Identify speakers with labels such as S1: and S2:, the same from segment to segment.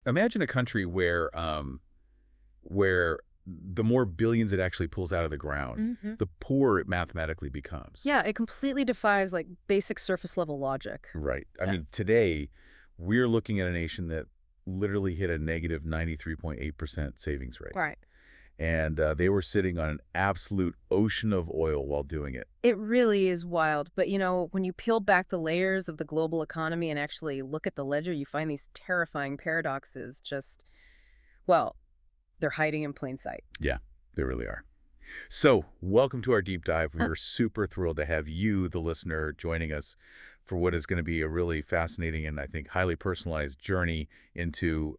S1: imagine a country where the more billions it actually pulls out of the ground, the poorer it mathematically becomes.
S2: Yeah, it completely defies like basic surface level logic.
S1: Right. I
S2: Yeah.
S1: mean, today, we're looking at a nation that literally hit a negative 93.8% savings rate.
S2: Right.
S1: And they were sitting on an absolute ocean of oil while doing it.
S2: It really is wild. But, when you peel back the layers of the global economy and actually look at the ledger, you find these terrifying paradoxes well, they're hiding in plain sight.
S1: Yeah, they really are. So, welcome to our deep dive. We are super thrilled to have you, the listener, joining us for what is going to be a really fascinating and I think highly personalized journey into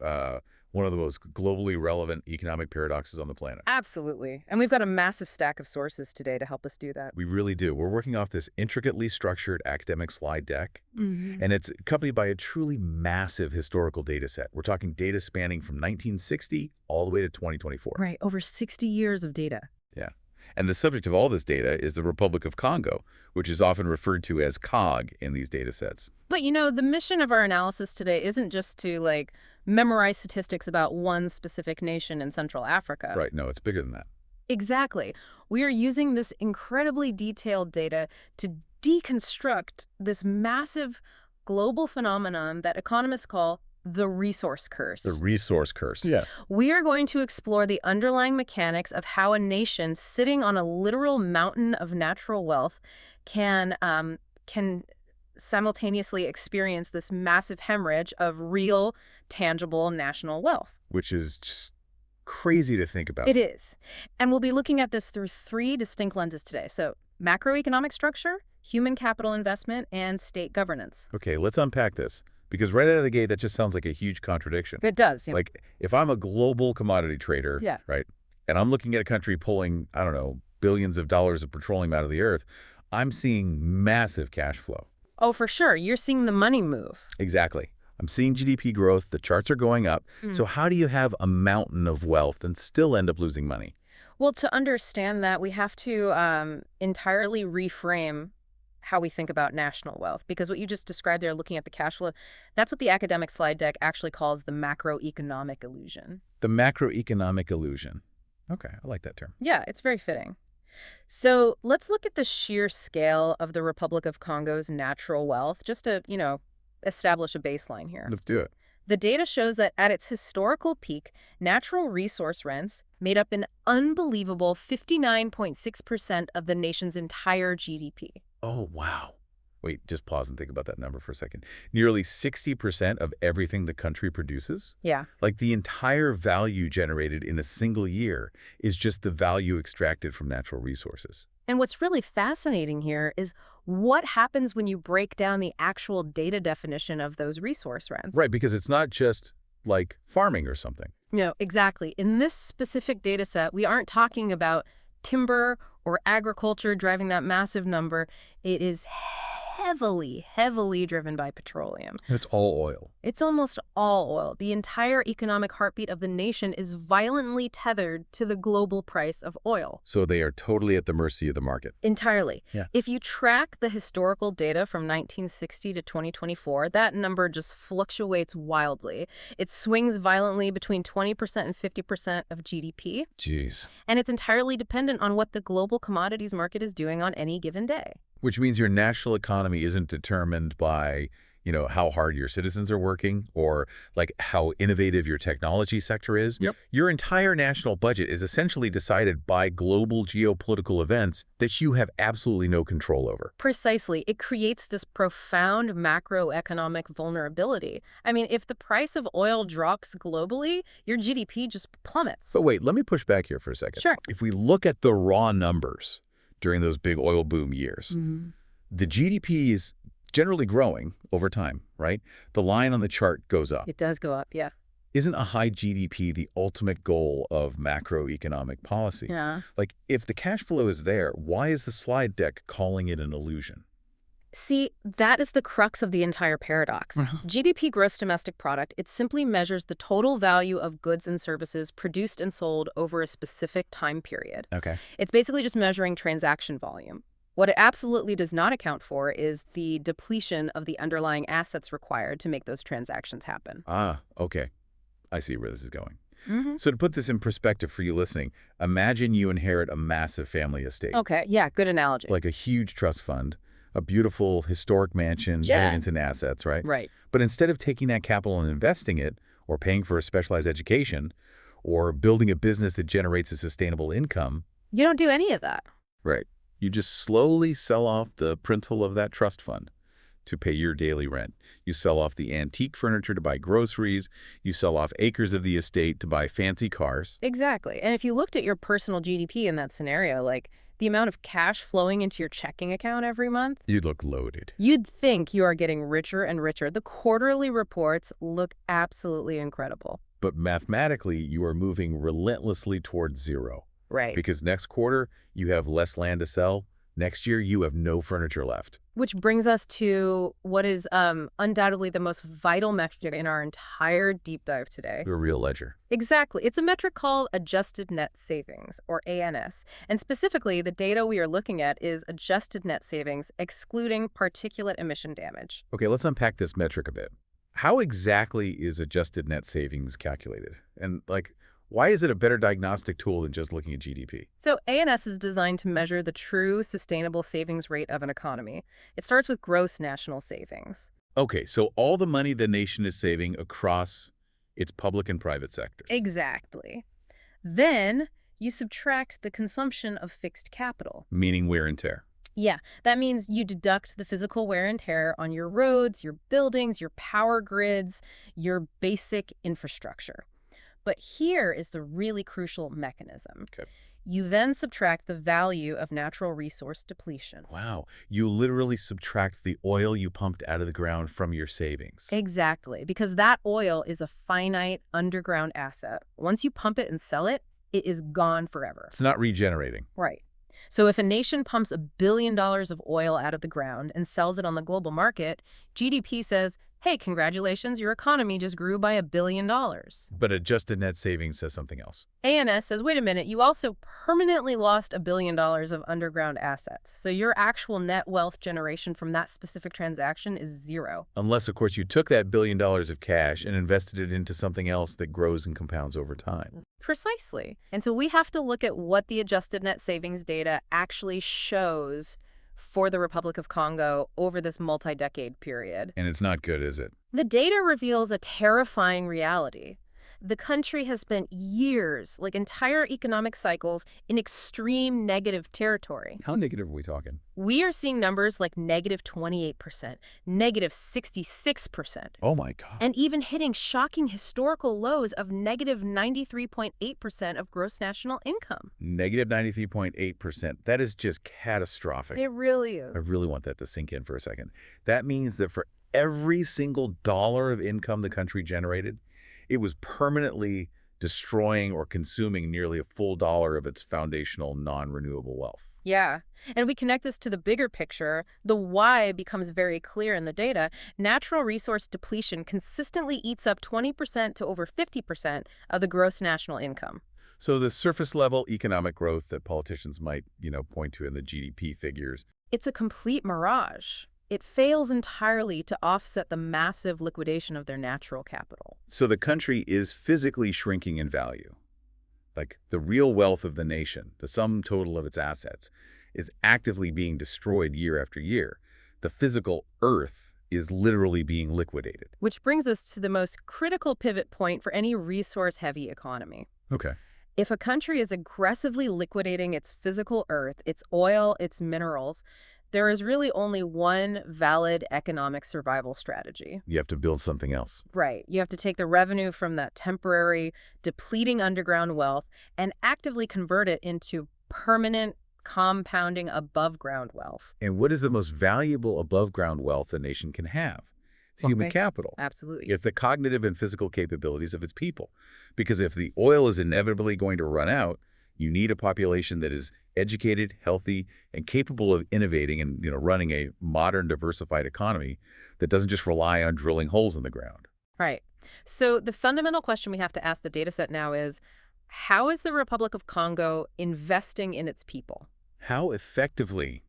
S1: one of the most globally relevant economic paradoxes on the planet.
S2: Absolutely. And we've got a massive stack of sources today to help us do that.
S1: We really do. We're working off this intricately structured academic slide deck, and it's accompanied by a truly massive historical data set. We're talking data spanning from 1960 all the way to 2024.
S2: Right. Over 60 years of data.
S1: Yeah. And the subject of all this data is the Republic of Congo, which is often referred to as COG in these data sets.
S2: But, the mission of our analysis today isn't just to, memorize statistics about one specific nation in Central Africa.
S1: Right. No, it's bigger than that.
S2: Exactly. We are using this incredibly detailed data to deconstruct this massive global phenomenon that economists call the resource curse.
S1: The resource curse. Yeah.
S2: We are going to explore the underlying mechanics of how a nation sitting on a literal mountain of natural wealth can simultaneously experience this massive hemorrhage of real, tangible national wealth.
S1: Which is just crazy to think about.
S2: It is. And we'll be looking at this through three distinct lenses today. So macroeconomic structure, human capital investment, and state governance.
S1: Okay, let's unpack this. Because right out of the gate, that just sounds like a huge contradiction.
S2: It does.
S1: Like, if I'm a global commodity trader,
S2: Yeah.
S1: right, and I'm looking at a country pulling, I don't know, billions of dollars of petroleum out of the earth, I'm seeing massive cash flow.
S2: Oh, for sure. You're seeing the money move.
S1: Exactly. I'm seeing GDP growth. The charts are going up. So how do you have a mountain of wealth and still end up losing money?
S2: Well, to understand that, we have to entirely reframe how we think about national wealth. Because what you just described there, looking at the cash flow, that's what the academic slide deck actually calls the macroeconomic illusion.
S1: The macroeconomic illusion. Okay, I like that term.
S2: Yeah, it's very fitting. So let's look at the sheer scale of the Republic of Congo's natural wealth, just to, establish a baseline here.
S1: Let's do it.
S2: The data shows that at its historical peak, natural resource rents made up an unbelievable 59.6% of the nation's entire GDP.
S1: Oh, wow. Wait, just pause and think about that number for a second. Nearly 60% of everything the country produces?
S2: Yeah.
S1: Like the entire value generated in a single year is just the value extracted from natural resources.
S2: And what's really fascinating here is what happens when you break down the actual data definition of those resource rents.
S1: Right, because it's not just like farming or something.
S2: No, exactly. In this specific data set, we aren't talking about timber or agriculture driving that massive number. It is heavily driven by petroleum.
S1: It's all oil.
S2: It's almost all oil. The entire economic heartbeat of the nation is violently tethered to the global price of oil.
S1: So they are totally at the mercy of the market.
S2: Entirely.
S1: Yeah.
S2: If you track the historical data from 1960 to 2024, that number just fluctuates wildly. It swings violently between 20% and 50% of GDP.
S1: Jeez.
S2: And it's entirely dependent on what the global commodities market is doing on any given day.
S1: Which means your national economy isn't determined by, how hard your citizens are working or like how innovative your technology sector is.
S2: Yep.
S1: Your entire national budget is essentially decided by global geopolitical events that you have absolutely no control over.
S2: Precisely. It creates this profound macroeconomic vulnerability. I mean, if the price of oil drops globally, your GDP just plummets.
S1: But wait, let me push back here for a second.
S2: Sure.
S1: If we look at the raw numbers during those big oil boom years, the GDP is generally growing over time, right? The line on the chart goes up.
S2: It does go up, yeah.
S1: Isn't a high GDP the ultimate goal of macroeconomic policy?
S2: Yeah.
S1: Like, if the cash flow is there, why is the slide deck calling it an illusion?
S2: See, that is the crux of the entire paradox. GDP, gross domestic product, it simply measures the total value of goods and services produced and sold over a specific time period.
S1: Okay.
S2: It's basically just measuring transaction volume. What it absolutely does not account for is the depletion of the underlying assets required to make those transactions happen.
S1: Ah, okay. I see where this is going.
S2: Hmm.
S1: So to put this in perspective for you listening, imagine you inherit a massive family estate,
S2: Okay, yeah, good analogy.
S1: like a huge trust fund, a beautiful historic mansion,
S2: Yeah.
S1: billions in assets, right?
S2: Right.
S1: But instead of taking that capital and investing it, or paying for a specialized education, or building a business that generates a sustainable income,
S2: You don't do any of that.
S1: right, you just slowly sell off the principal of that trust fund to pay your daily rent. You sell off the antique furniture to buy groceries. You sell off acres of the estate to buy fancy cars.
S2: Exactly. And if you looked at your personal GDP in that scenario, like the amount of cash flowing into your checking account every month,
S1: You look loaded.
S2: you'd think you are getting richer and richer. The quarterly reports look absolutely incredible.
S1: But mathematically, you are moving relentlessly towards zero.
S2: Right.
S1: Because next quarter, you have less land to sell. Next year, you have no furniture left.
S2: Which brings us to what is undoubtedly the most vital metric in our entire deep dive today.
S1: The real ledger.
S2: Exactly. It's a metric called adjusted net savings, or ANS. And specifically, the data we are looking at is adjusted net savings, excluding particulate emission damage.
S1: Okay, let's unpack this metric a bit. How exactly is adjusted net savings calculated? And, why is it a better diagnostic tool than just looking at GDP?
S2: So ANS is designed to measure the true sustainable savings rate of an economy. It starts with gross national savings.
S1: Okay, so all the money the nation is saving across its public and private sectors.
S2: Exactly. Then you subtract the consumption of fixed capital.
S1: Meaning wear and tear.
S2: Yeah, that means you deduct the physical wear and tear on your roads, your buildings, your power grids, your basic infrastructure. But here is the really crucial mechanism.
S1: Okay.
S2: You then subtract the value of natural resource depletion.
S1: Wow, you literally subtract the oil you pumped out of the ground from your savings.
S2: Exactly, because that oil is a finite underground asset. Once you pump it and sell it, it is gone forever.
S1: It's not regenerating.
S2: Right. So if a nation pumps $1 billion of oil out of the ground and sells it on the global market, GDP says, hey, congratulations, your economy just grew by $1 billion.
S1: But adjusted net savings says something else.
S2: ANS says, wait a minute, you also permanently lost $1 billion of underground assets. So your actual net wealth generation from that specific transaction is zero.
S1: Unless, of course, you took that $1 billion of cash and invested it into something else that grows and compounds over time.
S2: Precisely. And so we have to look at what the adjusted net savings data actually shows for the Republic of Congo over this multi-decade period.
S1: And it's not good, is it?
S2: The data reveals a terrifying reality. The country has spent years, like entire economic cycles, in extreme negative territory.
S1: How negative are we talking?
S2: We are seeing numbers like negative 28%, negative 66%,
S1: Oh my God.
S2: and even hitting shocking historical lows of negative 93.8% of gross national income.
S1: Negative 93.8%. That is just catastrophic.
S2: It really is.
S1: I really want that to sink in for a second. That means that for every single dollar of income the country generated, it was permanently destroying or consuming nearly a full dollar of its foundational non-renewable wealth.
S2: Yeah. And we connect this to the bigger picture. The why becomes very clear in the data. Natural resource depletion consistently eats up 20% to over 50% of the gross national income.
S1: So the surface level economic growth that politicians might, point to in the GDP figures,
S2: It's a complete mirage. It fails entirely to offset the massive liquidation of their natural capital.
S1: so the country is physically shrinking in value. Like the real wealth of the nation, the sum total of its assets, is actively being destroyed year after year. The physical earth is literally being liquidated.
S2: Which brings us to the most critical pivot point for any resource-heavy economy.
S1: Okay.
S2: If a country is aggressively liquidating its physical earth, its oil, its minerals, there is really only one valid economic survival strategy.
S1: You have to build something else.
S2: Right. You have to take the revenue from that temporary, depleting underground wealth and actively convert it into permanent, compounding above-ground wealth.
S1: And what is the most valuable above-ground wealth a nation can have? It's human
S2: Okay.
S1: capital.
S2: Absolutely.
S1: It's the cognitive and physical capabilities of its people. Because if the oil is inevitably going to run out, you need a population that is educated, healthy, and capable of innovating and running a modern, diversified economy that doesn't just rely on drilling holes in the ground.
S2: Right. So the fundamental question we have to ask the data set now is, how is the Republic of Congo investing in its people?
S1: How effectively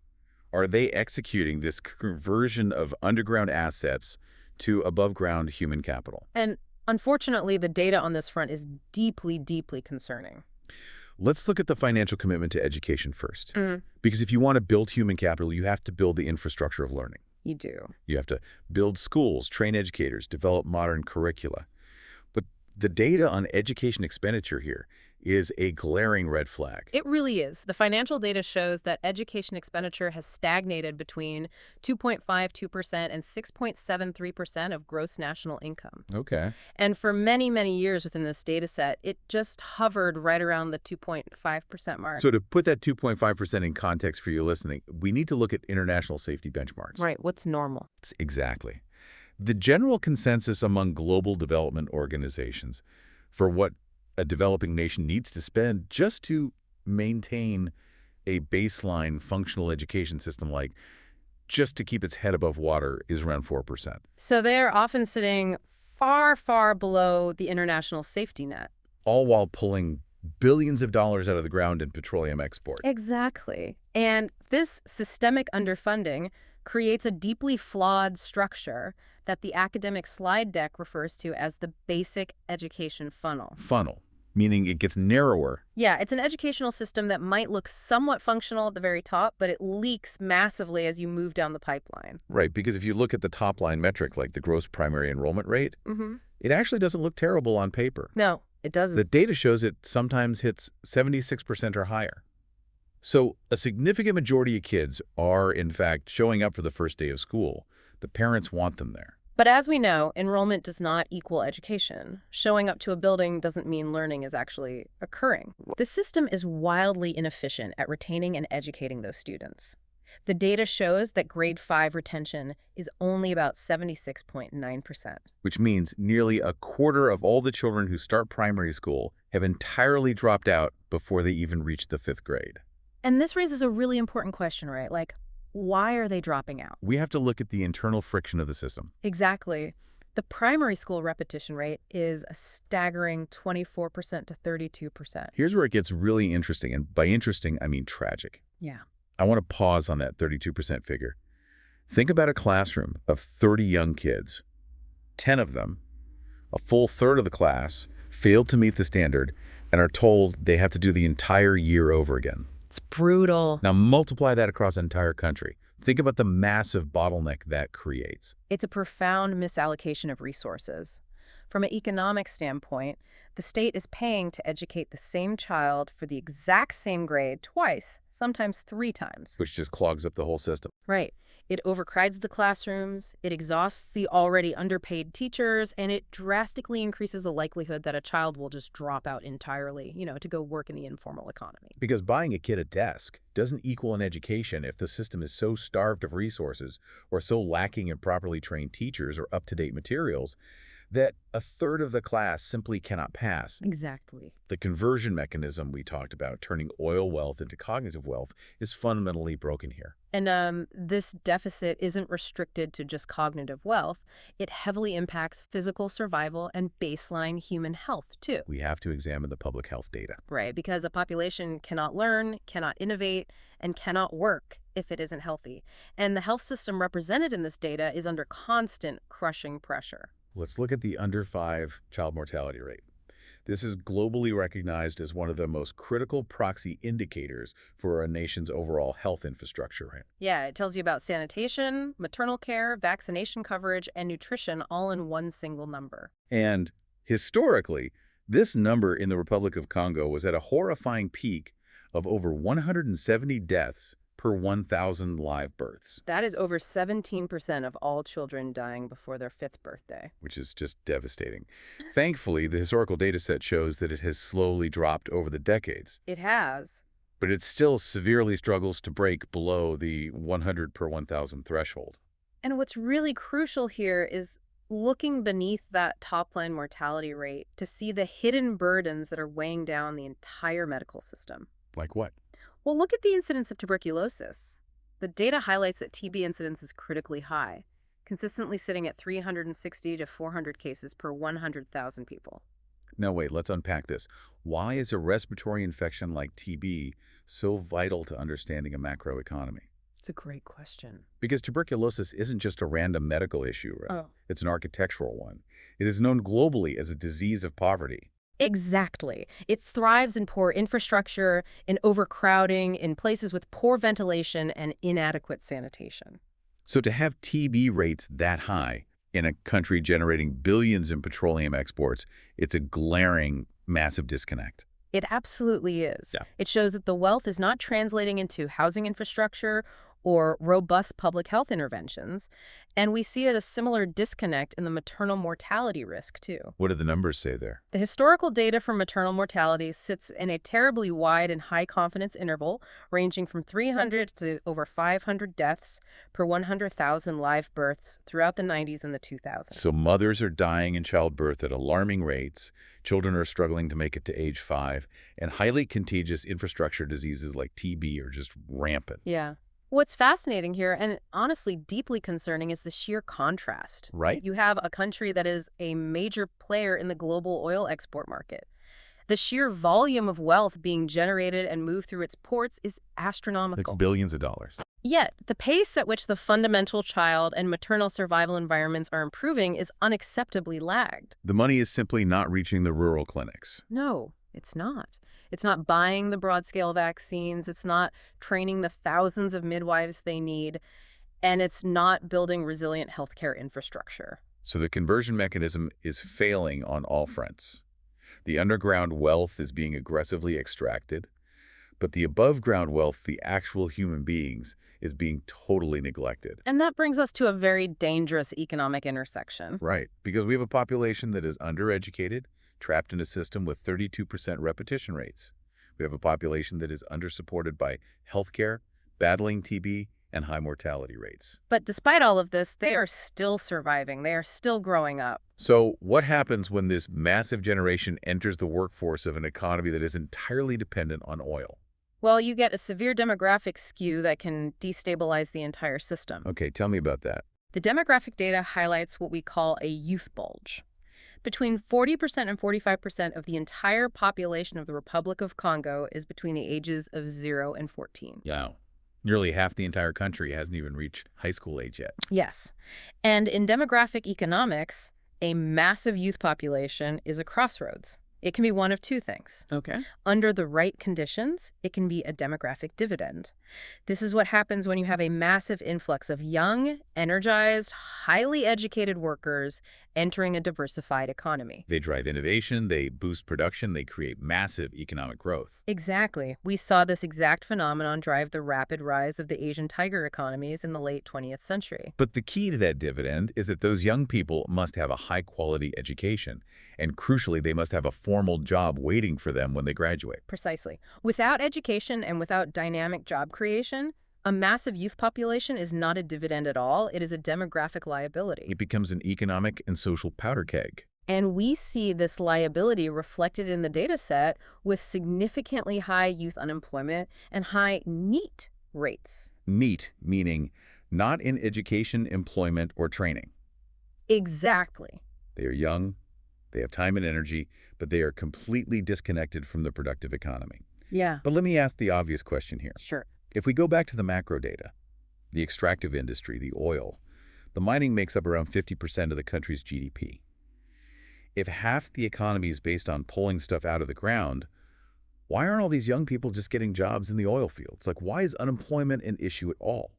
S1: are they executing this conversion of underground assets to above-ground human capital?
S2: And Unfortunately, the data on this front is deeply, deeply concerning.
S1: Let's look at the financial commitment to education first. Because if you want to build human capital, you have to build the infrastructure of learning.
S2: You do.
S1: You have to build schools, train educators, develop modern curricula. But the data on education expenditure here is a glaring red flag.
S2: It really is. The financial data shows that education expenditure has stagnated between 2.52% and 6.73% of gross national income.
S1: Okay.
S2: And for many, many years within this data set, it just hovered right around the 2.5% mark.
S1: So to put that 2.5% in context for you listening, we need to look at international safety benchmarks.
S2: Right. What's normal?
S1: Exactly. The general consensus among global development organizations for what a developing nation needs to spend just to maintain a baseline functional education system, like just to keep its head above water, is around 4%.
S2: So they're often sitting far, far below the international safety net.
S1: All while pulling billions of dollars out of the ground in petroleum export.
S2: Exactly. And this systemic underfunding creates a deeply flawed structure that the academic slide deck refers to as the basic education funnel.
S1: Funnel, meaning it gets narrower.
S2: Yeah, it's an educational system that might look somewhat functional at the very top, but it leaks massively as you move down the pipeline.
S1: Right, because if you look at the top line metric, like the gross primary enrollment rate,
S2: Mm-hmm.
S1: it actually doesn't look terrible on paper.
S2: No, it doesn't.
S1: The data shows it sometimes hits 76% or higher. So a significant majority of kids are, in fact, showing up for the first day of school. The parents want them there.
S2: But as we know, enrollment does not equal education. Showing up to a building doesn't mean learning is actually occurring. The system is wildly inefficient at retaining and educating those students. The data shows that grade 5 retention is only about 76.9%.
S1: Which means nearly a quarter of all the children who start primary school have entirely dropped out before they even reach the 5th grade.
S2: And this raises a really important question, right? Like, why are they dropping out?
S1: We have to look at the internal friction of the system.
S2: Exactly. The primary school repetition rate is a staggering 24% to 32%.
S1: Here's where it gets really interesting, and by interesting, I mean tragic.
S2: Yeah.
S1: I want to pause on that 32% figure. Think about a classroom of 30 young kids. 10 of them, a full third of the class, failed to meet the standard and are told they have to do the entire year over again.
S2: It's brutal.
S1: Now multiply that across an entire country. Think about the massive bottleneck that creates.
S2: It's a profound misallocation of resources. From an economic standpoint, the state is paying to educate the same child for the exact same grade twice, sometimes 3 times.
S1: Which just clogs up the whole system.
S2: Right. It overcrowds the classrooms, it exhausts the already underpaid teachers, and it drastically increases the likelihood that a child will just drop out entirely, to go work in the informal economy.
S1: Because buying a kid a desk doesn't equal an education if the system is so starved of resources or so lacking in properly trained teachers or up-to-date materials that a third of the class simply cannot pass.
S2: Exactly.
S1: The conversion mechanism we talked about, turning oil wealth into cognitive wealth, is fundamentally broken here.
S2: And this deficit isn't restricted to just cognitive wealth. It heavily impacts physical survival and baseline human health, too.
S1: We have to examine the public health data.
S2: Right, because a population cannot learn, cannot innovate, and cannot work if it isn't healthy. And the health system represented in this data is under constant crushing pressure.
S1: Let's look at the under 5 child mortality rate. This is globally recognized as one of the most critical proxy indicators for a nation's overall health infrastructure. Right?
S2: Yeah, it tells you about sanitation, maternal care, vaccination coverage, and nutrition all in one single number.
S1: And historically, this number in the Republic of Congo was at a horrifying peak of over 170 deaths per 1,000 live births.
S2: That is over 17% of all children dying before their 5th birthday.
S1: Which is just devastating. Thankfully, the historical data set shows that it has slowly dropped over the decades.
S2: It has.
S1: But it still severely struggles to break below the 100 per 1,000 threshold.
S2: And what's really crucial here is looking beneath that top-line mortality rate to see the hidden burdens that are weighing down the entire medical system.
S1: Like what?
S2: Well, look at the incidence of tuberculosis. The data highlights that TB incidence is critically high, consistently sitting at 360 to 400 cases per 100,000 people.
S1: Now wait, let's unpack this. Why is a respiratory infection like TB so vital to understanding a macroeconomy?
S2: It's a great question.
S1: Because tuberculosis isn't just a random medical issue, right?
S2: Oh.
S1: It's an architectural one. It is known globally as a disease of poverty.
S2: Exactly. It thrives in poor infrastructure, in overcrowding, in places with poor ventilation and inadequate sanitation.
S1: So to have TB rates that high in a country generating billions in petroleum exports, it's a glaring, massive disconnect.
S2: It absolutely is.
S1: Yeah.
S2: It shows that the wealth is not translating into housing infrastructure or robust public health interventions. And we see a similar disconnect in the maternal mortality risk, too.
S1: What do the numbers say there?
S2: The historical data for maternal mortality sits in a terribly wide and high confidence interval, ranging from 300 to over 500 deaths per 100,000 live births throughout the 90s and the 2000s.
S1: So mothers are dying in childbirth at alarming rates, children are struggling to make it to age 5, and highly contagious infrastructure diseases like TB are just rampant.
S2: Yeah. What's fascinating here, and honestly deeply concerning, is the sheer contrast.
S1: Right?
S2: You have a country that is a major player in the global oil export market. The sheer volume of wealth being generated and moved through its ports is astronomical.
S1: Like billions of dollars.
S2: Yet, the pace at which the fundamental child and maternal survival environments are improving is unacceptably lagged.
S1: The money is simply not reaching the rural clinics.
S2: No, it's not. It's not buying the broad-scale vaccines. It's not training the thousands of midwives they need. And it's not building resilient healthcare infrastructure.
S1: So the conversion mechanism is failing on all fronts. The underground wealth is being aggressively extracted, but the above-ground wealth, the actual human beings, is being totally neglected.
S2: And that brings us to a very dangerous economic intersection.
S1: Right, because we have a population that is undereducated, trapped in a system with 32% repetition rates. We have a population that is undersupported by healthcare, battling TB, and high mortality rates.
S2: But despite all of this, they are still surviving. They are still growing up.
S1: So what happens when this massive generation enters the workforce of an economy that is entirely dependent on oil?
S2: Well, you get a severe demographic skew that can destabilize the entire system.
S1: Okay, tell me about that.
S2: The demographic data highlights what we call a youth bulge. Between 40% and 45% of the entire population of the Republic of Congo is between the ages of 0 and 14.
S1: Yeah. Nearly half the entire country hasn't even reached high school age yet.
S2: Yes. And in demographic economics, a massive youth population is a crossroads. It can be one of two things.
S1: Okay.
S2: Under the right conditions, it can be a demographic dividend. This is what happens when you have a massive influx of young, energized, highly educated workers entering a diversified economy.
S1: They drive innovation, they boost production, they create massive economic growth.
S2: Exactly. We saw this exact phenomenon drive the rapid rise of the Asian tiger economies in the late 20th century.
S1: But the key to that dividend is that those young people must have a high-quality education, and crucially, they must have a formal job waiting for them when they graduate.
S2: Precisely. Without education and without dynamic job creation, a massive youth population is not a dividend at all. It is a demographic liability.
S1: It becomes an economic and social powder keg.
S2: And we see this liability reflected in the data set with significantly high youth unemployment and high NEET rates.
S1: NEET, meaning not in education, employment, or training.
S2: Exactly.
S1: They are young, they have time and energy, but they are completely disconnected from the productive economy.
S2: Yeah.
S1: But let me ask the obvious question here.
S2: Sure.
S1: If we go back to the macro data, the extractive industry, the oil, the mining makes up around 50% of the country's GDP. If half the economy is based on pulling stuff out of the ground, why aren't all these young people just getting jobs in the oil fields? Like, why is unemployment an issue at all?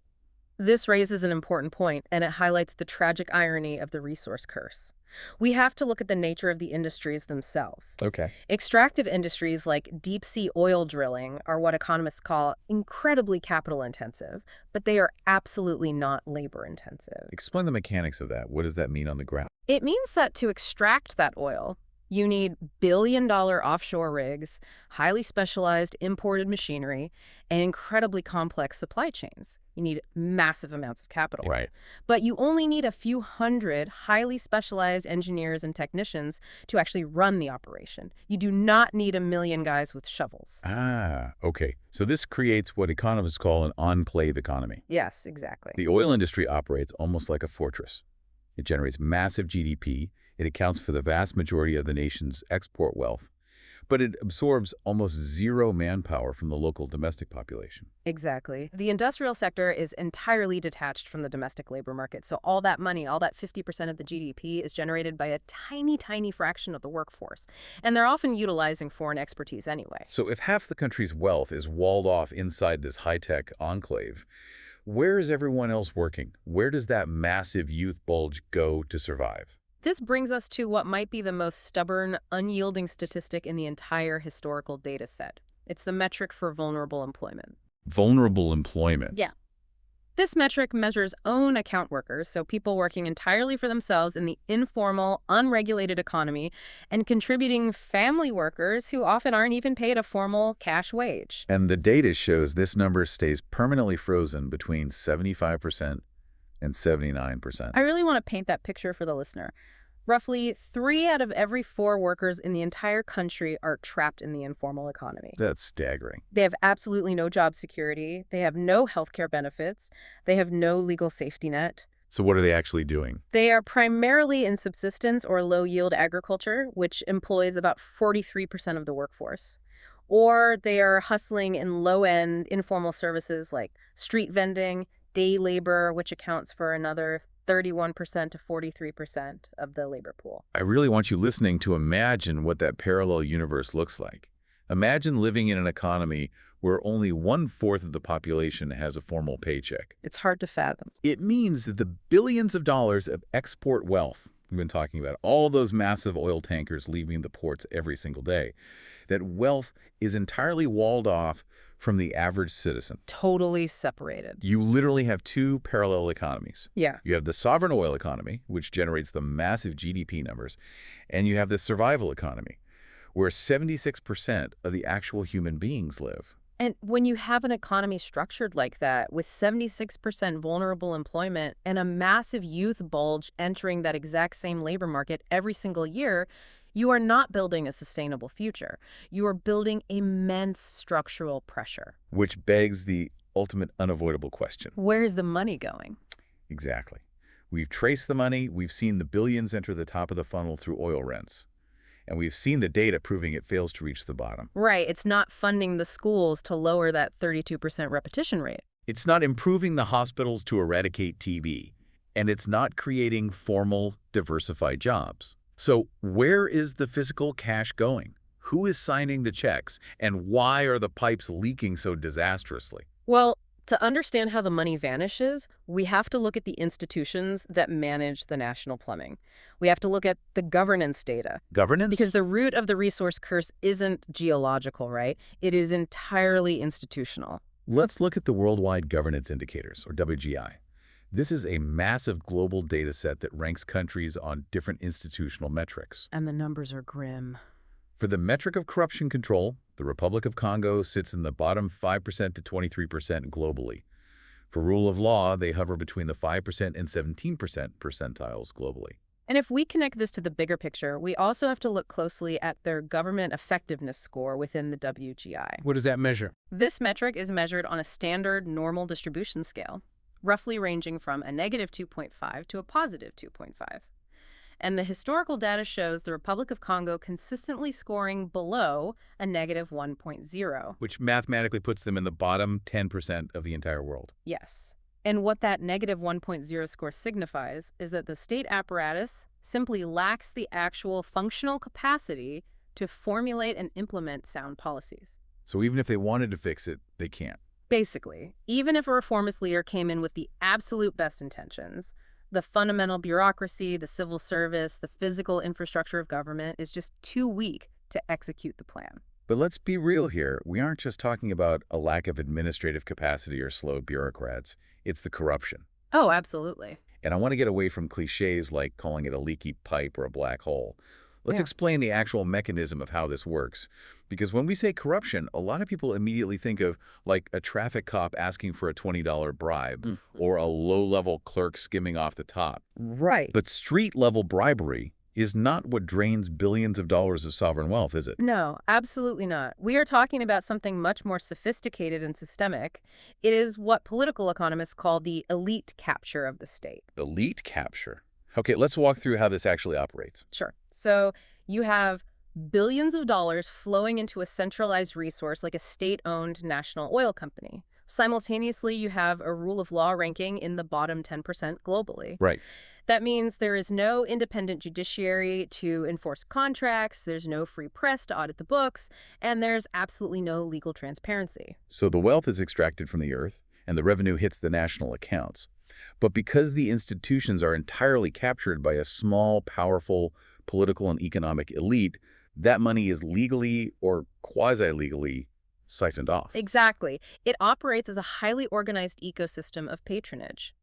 S2: This raises an important point, and it highlights the tragic irony of the resource curse. We have to look at the nature of the industries themselves.
S1: Okay.
S2: Extractive industries like deep-sea oil drilling are what economists call incredibly capital-intensive, but they are absolutely not labor-intensive.
S1: Explain the mechanics of that. What does that mean on the ground?
S2: It means that to extract that oil, you need billion-dollar offshore rigs, highly specialized imported machinery, and incredibly complex supply chains. You need massive amounts of capital.
S1: Right.
S2: But you only need a few hundred highly specialized engineers and technicians to actually run the operation. You do not need 1 million guys with shovels.
S1: Ah, okay. So this creates what economists call an enclave economy.
S2: Yes, exactly.
S1: The oil industry operates almost like a fortress. It generates massive GDP. It accounts for the vast majority of the nation's export wealth. But it absorbs almost zero manpower from the local domestic population.
S2: Exactly. The industrial sector is entirely detached from the domestic labor market. So all that money, all that 50% of the GDP is generated by a tiny, tiny fraction of the workforce. And they're often utilizing foreign expertise anyway.
S1: So if half the country's wealth is walled off inside this high-tech enclave, where is everyone else working? Where does that massive youth bulge go to survive?
S2: This brings us to what might be the most stubborn, unyielding statistic in the entire historical data set. It's the metric for vulnerable employment.
S1: Vulnerable employment.
S2: Yeah. This metric measures own account workers, so people working entirely for themselves in the informal, unregulated economy, and contributing family workers who often aren't even paid a formal cash wage.
S1: And the data shows this number stays permanently frozen between 75% and 79%.
S2: I really want to paint that picture for the listener. Roughly 3 out of every 4 workers in the entire country are trapped in the informal economy.
S1: That's staggering.
S2: They have absolutely no job security. They have no healthcare benefits. They have no legal safety net.
S1: So what are they actually doing?
S2: They are primarily in subsistence or low-yield agriculture, which employs about 43% of the workforce. Or they are hustling in low-end informal services like street vending, day labor, which accounts for another 31% to 43% of the labor pool.
S1: I really want you listening to imagine what that parallel universe looks like. Imagine living in an economy where only 1/4 of the population has a formal paycheck.
S2: It's hard to fathom.
S1: It means that the billions of dollars of export wealth we've been talking about, all those massive oil tankers leaving the ports every single day, that wealth is entirely walled off from the average citizen.
S2: Totally separated.
S1: You literally have two parallel economies.
S2: Yeah.
S1: You have the sovereign oil economy, which generates the massive GDP numbers, and you have the survival economy, where 76% of the actual human beings live.
S2: And when you have an economy structured like that, with 76% vulnerable employment and a massive youth bulge entering that exact same labor market every single year, you are not building a sustainable future. You are building immense structural pressure.
S1: Which begs the ultimate unavoidable question.
S2: Where's the money going?
S1: Exactly. We've traced the money. We've seen the billions enter the top of the funnel through oil rents. And we've seen the data proving it fails to reach the bottom.
S2: Right. It's not funding the schools to lower that 32% repetition rate.
S1: It's not improving the hospitals to eradicate TB. And it's not creating formal, diversified jobs. So where is the physical cash going? Who is signing the checks? And why are the pipes leaking so disastrously?
S2: Well, to understand how the money vanishes, we have to look at the institutions that manage the national plumbing. We have to look at the governance data.
S1: Governance?
S2: Because the root of the resource curse isn't geological, right? It is entirely institutional.
S1: Let's look at the Worldwide Governance Indicators, or WGI. This is a massive global data set that ranks countries on different institutional metrics.
S2: And the numbers are grim.
S1: For the metric of corruption control, the Republic of Congo sits in the bottom 5% to 23% globally. For rule of law, they hover between the 5% and 17% percentiles globally.
S2: And if we connect this to the bigger picture, we also have to look closely at their government effectiveness score within the WGI.
S1: What does that measure?
S2: This metric is measured on a standard normal distribution scale, roughly ranging from a -2.5 to a +2.5. And the historical data shows the Republic of Congo consistently scoring below a -1.0.
S1: Which mathematically puts them in the bottom 10% of the entire world.
S2: Yes. And what that -1.0 score signifies is that the state apparatus simply lacks the actual functional capacity to formulate and implement sound policies.
S1: So even if they wanted to fix it, they can't.
S2: Basically, even if a reformist leader came in with the absolute best intentions, the fundamental bureaucracy, the civil service, the physical infrastructure of government is just too weak to execute the plan.
S1: But let's be real here. We aren't just talking about a lack of administrative capacity or slow bureaucrats. It's the corruption.
S2: Oh, absolutely.
S1: And I want to get away from cliches like calling it a leaky pipe or a black hole. Let's
S2: Yeah.
S1: explain the actual mechanism of how this works. Because when we say corruption, a lot of people immediately think of like a traffic cop asking for a $20 bribe or a low-level clerk skimming off the top.
S2: Right.
S1: But street-level bribery is not what drains billions of dollars of sovereign wealth, is it?
S2: No, absolutely not. We are talking about something much more sophisticated and systemic. It is what political economists call the elite capture of the state.
S1: Elite capture. Okay, let's walk through how this actually operates.
S2: Sure. So you have Billions of dollars flowing into a centralized resource like a state-owned national oil company. Simultaneously, you have a rule of law ranking in the bottom 10% globally.
S1: Right.
S2: That means there is no independent judiciary to enforce contracts, there's no free press to audit the books, and there's absolutely no legal transparency.
S1: So the wealth is extracted from the earth, and the revenue hits the national accounts. But because the institutions are entirely captured by a small, powerful political and economic elite, that money is legally or quasi-legally siphoned off.
S2: Exactly. It operates as a highly organized ecosystem of patronage.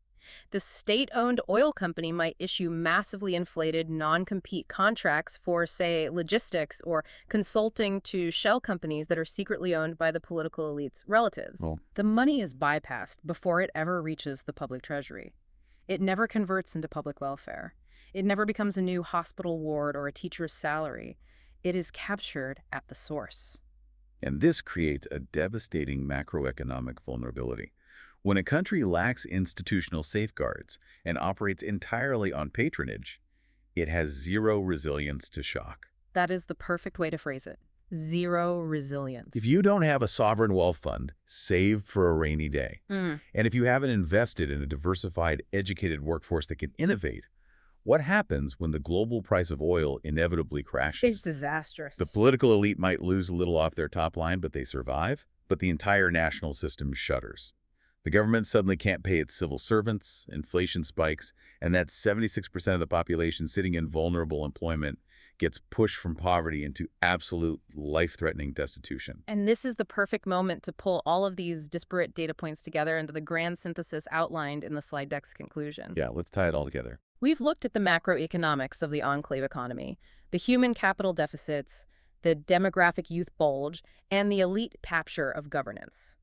S2: The state-owned oil company might issue massively inflated non-compete contracts for, say, logistics or consulting to shell companies that are secretly owned by the political elite's relatives.
S1: Well,
S2: The money is bypassed before it ever reaches the public treasury. It never converts into public welfare. It never becomes a new hospital ward or a teacher's salary. It is captured at the source.
S1: and this creates a devastating macroeconomic vulnerability. When a country lacks institutional safeguards and operates entirely on patronage, it has zero resilience to shock.
S2: That is the perfect way to phrase it. Zero resilience.
S1: If you don't have a sovereign wealth fund saved for a rainy day,
S2: Mm.
S1: and if you haven't invested in a diversified, educated workforce that can innovate, what happens when the global price of oil inevitably crashes?
S2: It's disastrous.
S1: The political elite might lose a little off their top line, but they survive. But the entire national system shudders. The government suddenly can't pay its civil servants, inflation spikes, and that 76% of the population sitting in vulnerable employment gets pushed from poverty into absolute life-threatening destitution.
S2: And this is the perfect moment to pull all of these disparate data points together into the grand synthesis outlined in the slide deck's conclusion.
S1: Yeah, let's tie it all together.
S2: We've looked at the macroeconomics of the enclave economy, the human capital deficits, the demographic youth bulge, and the elite capture of governance.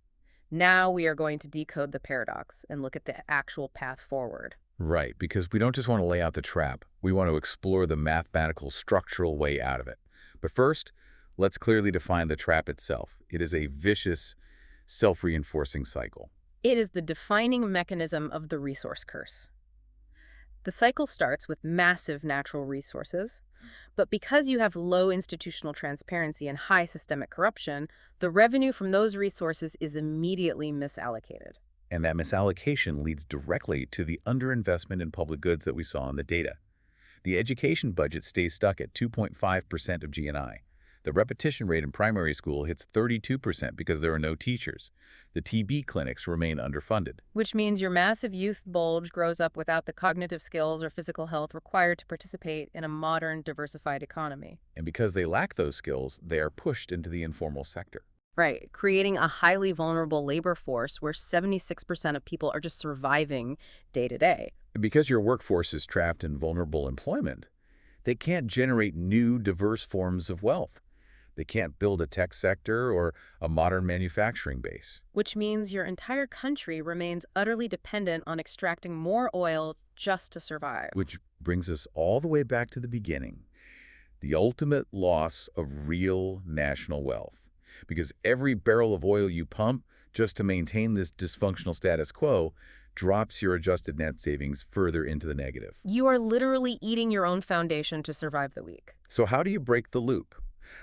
S2: Now we are going to decode the paradox and look at the actual path forward.
S1: Right, because we don't just want to lay out the trap. We want to explore the mathematical, structural way out of it. But first, let's clearly define the trap itself. It is a vicious, self-reinforcing cycle.
S2: It is the defining mechanism of the resource curse. The cycle starts with massive natural resources, but because you have low institutional transparency and high systemic corruption, the revenue from those resources is immediately misallocated.
S1: And that misallocation leads directly to the underinvestment in public goods that we saw in the data. The education budget stays stuck at 2.5% of GNI. The repetition rate in primary school hits 32% because there are no teachers. The TB clinics remain underfunded.
S2: Which means your massive youth bulge grows up without the cognitive skills or physical health required to participate in a modern, diversified economy.
S1: And because they lack those skills, they are pushed into the informal sector.
S2: Right, creating a highly vulnerable labor force where 76% of people are just surviving day to day.
S1: And because your workforce is trapped in vulnerable employment, they can't generate new, diverse forms of wealth. They can't build a tech sector or a modern manufacturing base.
S2: Which means your entire country remains utterly dependent on extracting more oil just to survive.
S1: Which brings us all the way back to the beginning. The ultimate loss of real national wealth. Because every barrel of oil you pump just to maintain this dysfunctional status quo drops your adjusted net savings further into the negative.
S2: You are literally eating your own foundation to survive the week.
S1: So how do you break the loop?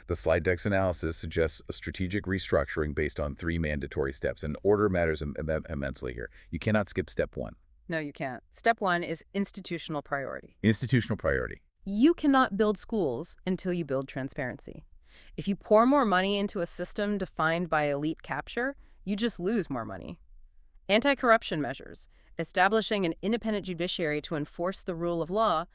S1: The slide deck's analysis suggests a strategic restructuring based on 3 mandatory steps, and order matters immensely here. You cannot skip step 1.
S2: No, you can't. Step 1 is institutional priority.
S1: Institutional priority.
S2: You cannot build schools until you build transparency. If you pour more money into a system defined by elite capture, you just lose more money. Anti-corruption measures, establishing an independent judiciary to enforce the rule of law,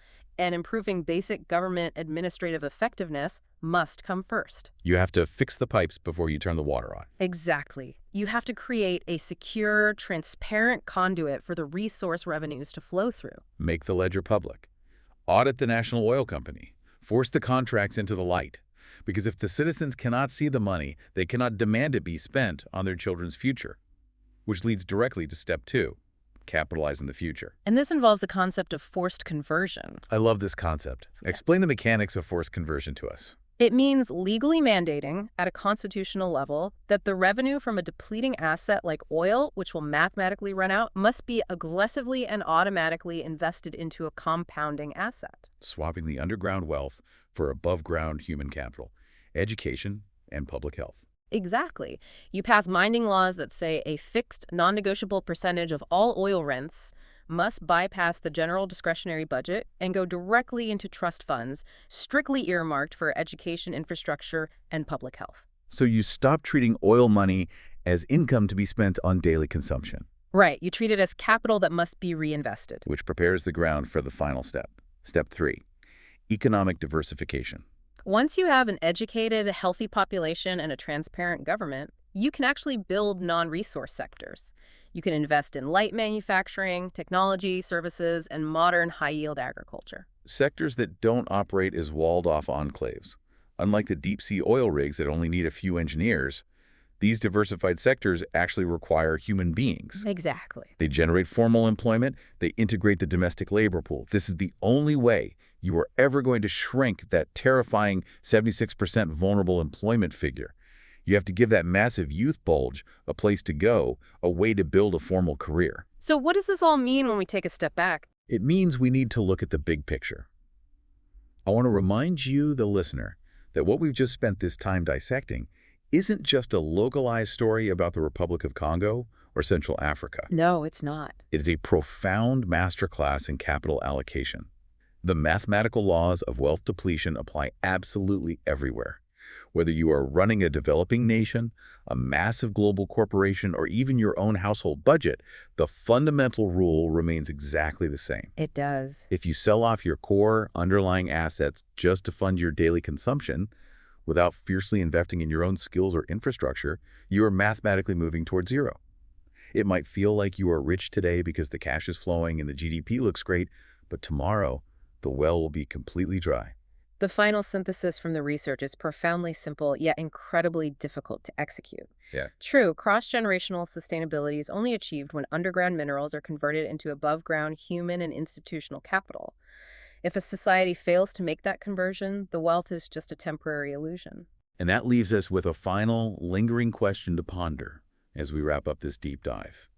S2: and improving basic government administrative effectiveness must come first.
S1: You have to fix the pipes before you turn the water on.
S2: Exactly. You have to create a secure, transparent conduit for the resource revenues to flow through.
S1: Make the ledger public. Audit the national oil company. Force the contracts into the light. Because if the citizens cannot see the money, they cannot demand it be spent on their children's future. Which leads directly to step 2. Capitalize in the future.
S2: And this involves the concept of forced conversion.
S1: I love this concept. Explain the mechanics of forced conversion to us.
S2: It means legally mandating, at a constitutional level, that the revenue from a depleting asset like oil, which will mathematically run out, must be aggressively and automatically invested into a compounding asset.
S1: Swapping the underground wealth for above-ground human capital, education, and public health.
S2: Exactly. You pass binding laws that say a fixed, non-negotiable percentage of all oil rents must bypass the general discretionary budget and go directly into trust funds, strictly earmarked for education, infrastructure, and public health.
S1: So you stop treating oil money as income to be spent on daily consumption,
S2: Right. You treat it as capital that must be reinvested.
S1: which prepares the ground for the final step. Step 3, economic diversification.
S2: Once you have an educated, healthy population and a transparent government, you can actually build non-resource sectors. You can invest in light manufacturing, technology, services, and modern high-yield agriculture.
S1: Sectors that don't operate as walled-off enclaves. Unlike the deep-sea oil rigs that only need a few engineers, these diversified sectors actually require human beings.
S2: Exactly.
S1: They generate formal employment, they integrate the domestic labor pool. This is the only way you are ever going to shrink that terrifying 76% vulnerable employment figure. You have to give that massive youth bulge a place to go, a way to build a formal career.
S2: So what does this all mean when we take a step back?
S1: It means we need to look at the big picture. I want to remind you, the listener, that what we've just spent this time dissecting isn't just a localized story about the Republic of Congo or Central Africa.
S2: No, it's not.
S1: It is a profound masterclass in capital allocation. The mathematical laws of wealth depletion apply absolutely everywhere. Whether you are running a developing nation, a massive global corporation, or even your own household budget, the fundamental rule remains exactly the same.
S2: It does.
S1: If you sell off your core underlying assets just to fund your daily consumption, without fiercely investing in your own skills or infrastructure, you are mathematically moving toward zero. It might feel like you are rich today because the cash is flowing and the GDP looks great, but tomorrow, the well will be completely dry.
S2: The final synthesis from the research is profoundly simple, yet incredibly difficult to execute.
S1: Yeah.
S2: True, cross-generational sustainability is only achieved when underground minerals are converted into above-ground human and institutional capital. If a society fails to make that conversion, the wealth is just a temporary illusion.
S1: And that leaves us with a final, lingering question to ponder as we wrap up this deep dive.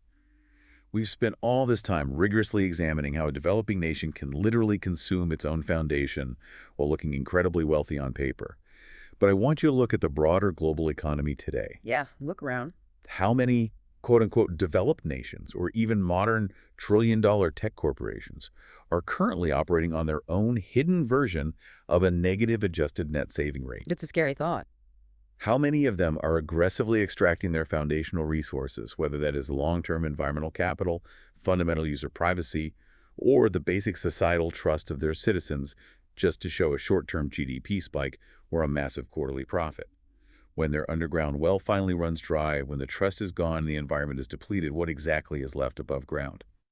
S1: We've spent all this time rigorously examining how a developing nation can literally consume its own foundation while looking incredibly wealthy on paper. But I want you to look at the broader global economy today.
S2: Yeah, look around.
S1: How many quote-unquote developed nations or even modern trillion-dollar tech corporations are currently operating on their own hidden version of a negative adjusted net saving rate?
S2: It's a scary thought.
S1: How many of them are aggressively extracting their foundational resources, whether that is long-term environmental capital, fundamental user privacy, or the basic societal trust of their citizens just to show a short-term GDP spike or a massive quarterly profit? When their underground well finally runs dry, when the trust is gone and the environment is depleted, what exactly is left above ground?